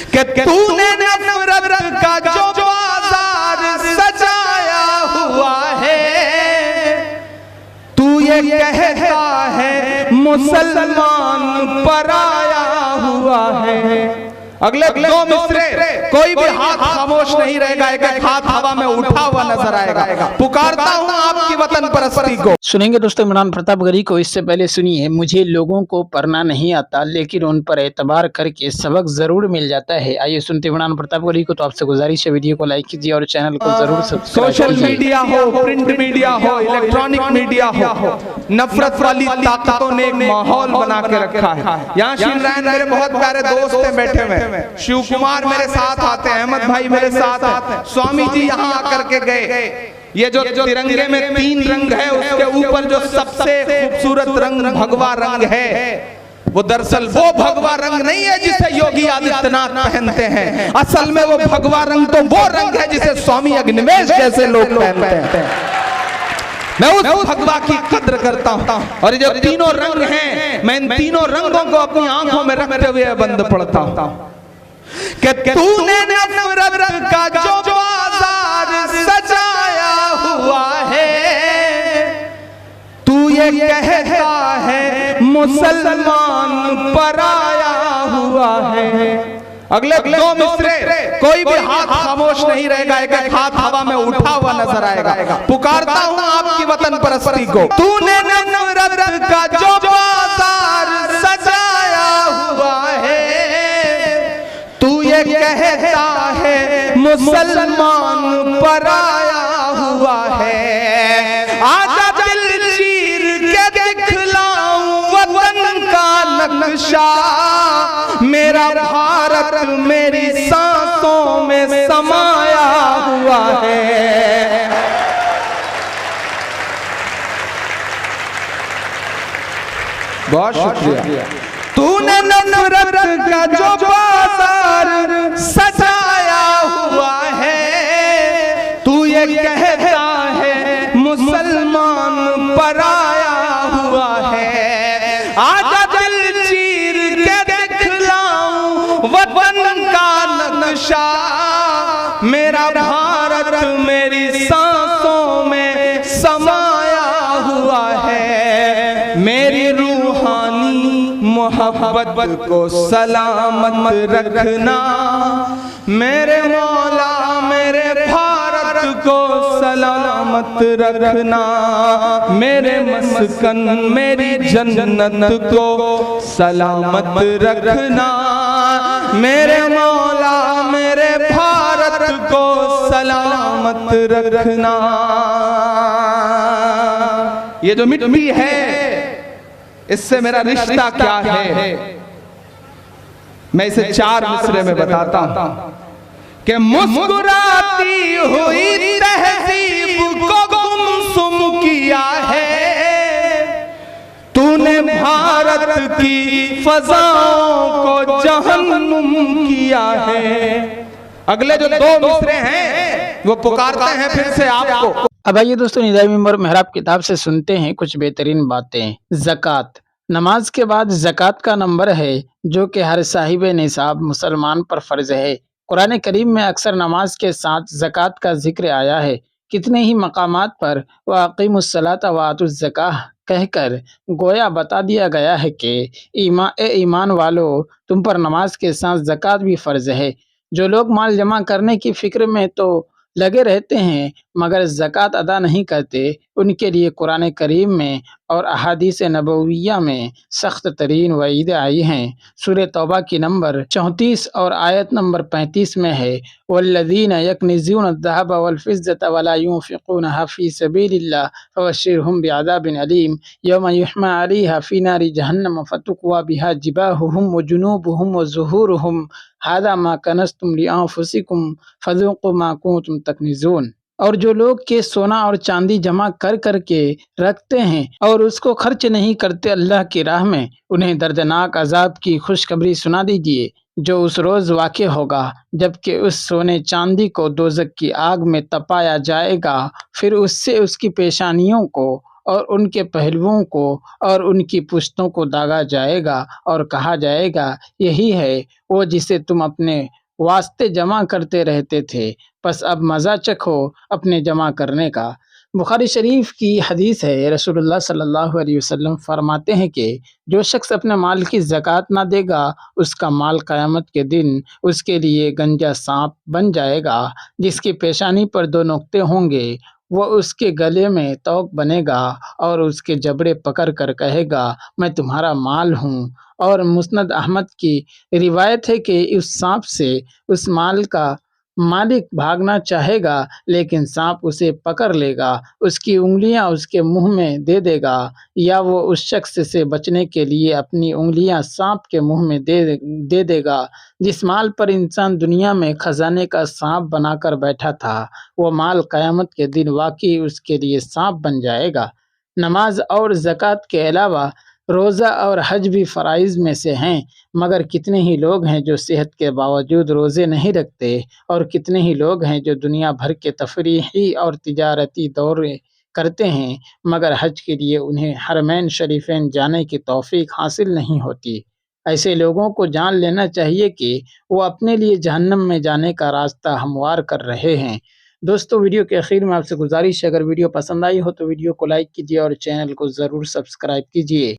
कि तूने नफरत का जो बाजार सजाया हुआ है, तू ये कहता है मुसलमान पराया हुआ है। अगले दो मिसरे कोई भी हाथ खामोश नहीं रहेगा, एक एक हाथ हवा में उठा हुआ नजर आएगा। पुकारता हूँ आपकी वतन परस्ती को। सुनेंगे दोस्तों इमरान प्रतापगढ़ी को। इससे पहले सुनिए, मुझे लोगों को पढ़ना नहीं आता लेकिन उन पर एतबार करके सबक जरूर मिल जाता है। आइए सुनते इमरान प्रतापगढ़ी को। तो आपसे गुजारिश है वीडियो को लाइक कीजिए और चैनल को जरूर सब्सक्राइब कीजिए। सोशल मीडिया हो, प्रिंट मीडिया हो, इलेक्ट्रॉनिक मीडिया हो, नफरत वाली ताकतों ने एक माहौल बना के रखा है। यहाँ शिवनारायण मेरे बहुत प्यारे दोस्त हैं बैठे हुए, शिव कुमार मेरे साथ आते हैं, अहमद भाई मेरे साथ आते हैं, स्वामी जी यहाँ आकर के गए। ये जो तिरंगे में 3 रंग है, उसके ऊपर जो सबसे खूबसूरत रंग भगवा रंग है, वो दरअसल वो भगवा रंग नहीं है जिसे योगी आदित्यनाथ पहनते हैं। असल में वो भगवा रंग तो वो रंग है जिसे स्वामी अग्निवेश जैसे लोग पहनते हैं। मैं उस भगवा की कद्र करता हूँ। और ये जो तीनों रंग हैं, मैं इन तीनों रंगों को अपनी आंखों में रखते हुए बंद पड़ता हूँ कि तूने नफरत का जो बाजार सजाया हुआ है, तू ये कहता है मुसलमान पराया हुआ है। अगले दो मिसरे कोई भी हाथ खामोश नहीं रहेगा, एक एक हाथ हवा में उठा हुआ नजर आएगा। पुकारता हूँ आपकी वतन परस्ती को। तूने नफरत का जो बाजार सजाया हुआ है, तू ये कहता है मुसलमान पराया हुआ है। आजा दिल चीर के दिखलाऊं वतन का नक्शा, मेरा भारत मेरी सांसों में समाया हुआ है। बहुत शुक्रिया। तूने नफरत का जो बाजार सजाया हुआ है, तू ये कहता है मुसलमान पराया हुआ है। आजा दिल चीर के दिखलाऊं वतन का नक्शा, मेरा भारत मेरी सांसों में समाया हुआ है। मेरी रूहानी मोहब्बत को सलामत रखना, मेरे मौला मेरे भारत को सलामत रखना, मेरे मस्कन मेरी जन्नत को सलामत रखना, मेरे मौला मेरे भारत को सलामत रखना। ये जो मिट्टी है, इससे मेरा रिश्ता क्या है, मैं इसे 4 मिसरे में बताता हूं कि मुस्कुराती हुई तहजीब को गुमसुम किया है, तूने भारत की फजाओं को जहन्नुम किया है। अगले जो 2 मिसरे हैं वो पुकारते हैं फिर से आपको। अब आइए दोस्तों निदाई मेंबर मेहराब किताब से सुनते हैं कुछ बेहतरीन बातें। ज़कात। नमाज के बाद ज़कात का नंबर है जो कि हर साहिब निसाब मुसलमान पर फर्ज है। कुरान करीम में अक्सर नमाज के साथ ज़कात का जिक्र आया है। कितने ही मकामात पर वाक़िमुस्सलात व आतुज़्ज़काह कहकर गोया बता दिया गया है कि ईमान वालों, तुम पर नमाज के साथ ज़कात भी फ़र्ज है। जो लोग माल जमा करने की फ़िक्र में तो लगे रहते हैं मगर ज़कात अदा नहीं करते, उनके लिए कुरान करीम में और अहादीस नबविया में सख्त तरीन वईद आई हैं। सूरह तौबा की नंबर 34 और आयत नंबर 35 में है, वल्लज़ीना यकनिज़ून अज़्ज़हब वल-फ़िज़्ज़त वला युनफ़िक़ूनहा फ़ी सबीलिल्लाह फ़बश्शिरहुम बिअज़ाबिन अलीम यौम युहमा अलैहा फ़ी नारि जहन्नम फ़तुक्वा बिहा जिबाहुहुम व जुनूबुहुम व ज़ुहूरुहुम हाज़ा मा कनज़्तुम लिअन्फ़ुसिकुम फ़ज़ूक़ू मा कुन्तुम तकनिज़ून। और जो लोग के सोना और चांदी जमा कर कर के रखते हैं और उसको खर्च नहीं करते अल्लाह की राह में, उन्हें दर्दनाक अजाब की खुशखबरी सुना दीजिए जो उस रोज़ वाक़े होगा जबकि उस सोने चांदी को दोज़ख की आग में तपाया जाएगा, फिर उससे उसकी पेशानियों को और उनके पहलुओं को और उनकी पुश्तों को दागा जाएगा और कहा जाएगा, यही है वो जिसे तुम अपने वास्ते जमा करते रहते थे, बस अब मज़ा चखो अपने जमा करने का। बुखारी शरीफ की हदीस है, रसूलुल्लाह सल्लल्लाहु अलैहि वसल्लम फरमाते हैं कि जो शख्स अपने माल की ज़कात ना देगा, उसका माल क़यामत के दिन उसके लिए गंजा साँप बन जाएगा, जिसकी पेशानी पर 2 नुक्ते होंगे। वो उसके गले में तोक बनेगा और उसके जबड़े पकड़ कर कहेगा, मैं तुम्हारा माल हूँ। और मुस्नद अहमद की रिवायत है कि उस साँप से उस माल का मालिक भागना चाहेगा, लेकिन साँप उसे पकड़ लेगा, उसकी उँगलियाँ उसके मुँह में दे देगा, या वो उस शख्स से बचने के लिए अपनी उँगलियाँ साँप के मुँह में दे देगा। जिस माल पर इंसान दुनिया में खज़ाने का साँप बनाकर बैठा था, वो माल क़यामत के दिन वाक़ई उसके लिए साँप बन जाएगा। नमाज और ज़कात के अलावा रोज़ा और हज भी फ़राइज़ में से हैं, मगर कितने ही लोग हैं जो सेहत के बावजूद रोज़े नहीं रखते, और कितने ही लोग हैं जो दुनिया भर के तफरीही और तिजारती दौरे करते हैं, मगर हज के लिए उन्हें हरमैन शरीफैन जाने की तौफ़ीक हासिल नहीं होती। ऐसे लोगों को जान लेना चाहिए कि वो अपने लिए जहन्नम में जाने का रास्ता हमवार कर रहे हैं। दोस्तों, वीडियो के आखिर में आपसे गुज़ारिश है, अगर वीडियो पसंद आई हो तो वीडियो को लाइक कीजिए और चैनल को ज़रूर सब्सक्राइब कीजिए।